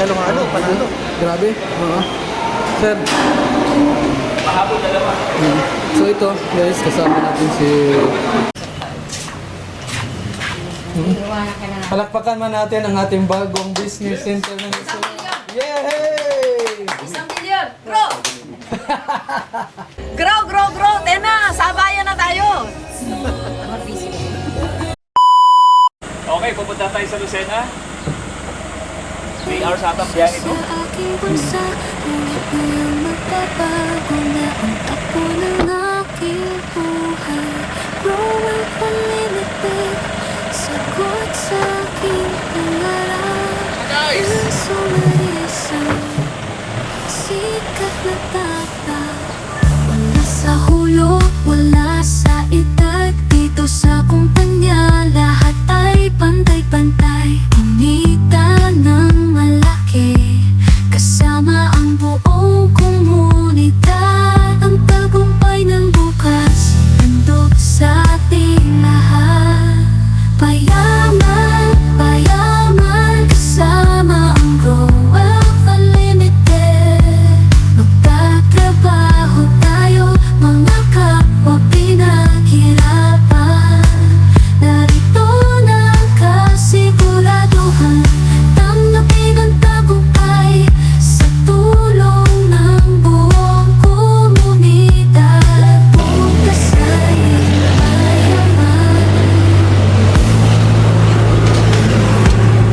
Halo, panalo. Grabe. Oo. Sir. Mahabol dalawa. So ito, guys, kasama natin si... Palakpakan man natin ang ating bagong business center ng Luzon. Yay! 1 milyon! Grow! grow! Tena! Sabayan na tayo! Okay, pupunta tayo sa Lucena. 3 hours atap yan ito. Sa aking bansa, ngunit ngayon magbabago na ang takbo ng aking buhay. Growing unlimited, sagot sa aking pangarap. Ang sumalisan, sikat na tatak. Wala sa hulog, wala sa edad. Dito sa kumpanya, lahat ay pantay-pantay. Kumita ng malaki, kasama ang buong komunidad. Ang tagumpay ng bukas, handog sa ating lahat. Payaman, payaman, kasama ang Grow Wealth Unlimited. Magtatrabaho tayo, mga kapwa pinaghirapan. Narito na ang kasiguraduhan, tanggapin ang tagumpay sa tulong ng buong komunidad. Bukas ay mayaman.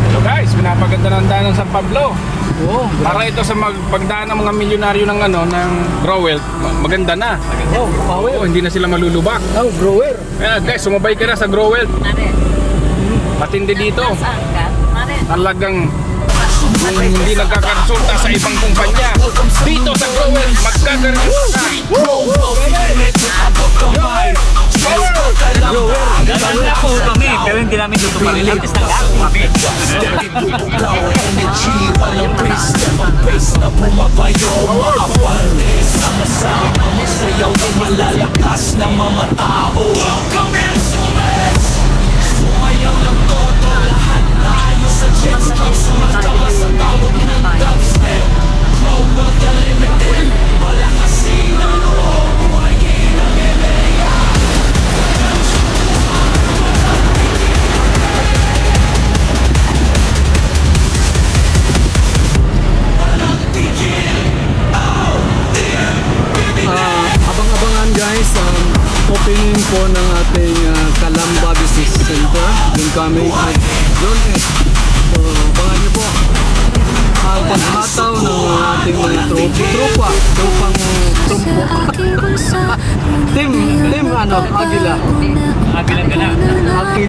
Hello guys, pinapaganda ng daan ng San Pablo. Oh, Para ito sa pagdaan ng mga milyonaryo ng ng Grow Wealth, maganda na. oh, power. Oo, hindi na sila malulubak. Oh, grower. Kaya guys, sumabay ka na sa Grow Wealth. Mare, Matindi dito. saan ka? Mare, Talagang kung hindi nagkakonsulta sa ibang kumpanya, dito sa Grow Wealth, magkakaroon Gaganda po kami, pero hindi namin tutuparin. Latest na lang kami. Abang-abangan guys ang opening po ng ating Calamba Business Center. Yung kami at John S. So, abangan niyo po ang paghataw ng ating mga tropang trumpo. Sa aking bansa, Team ano, Agila. Abilang ka na.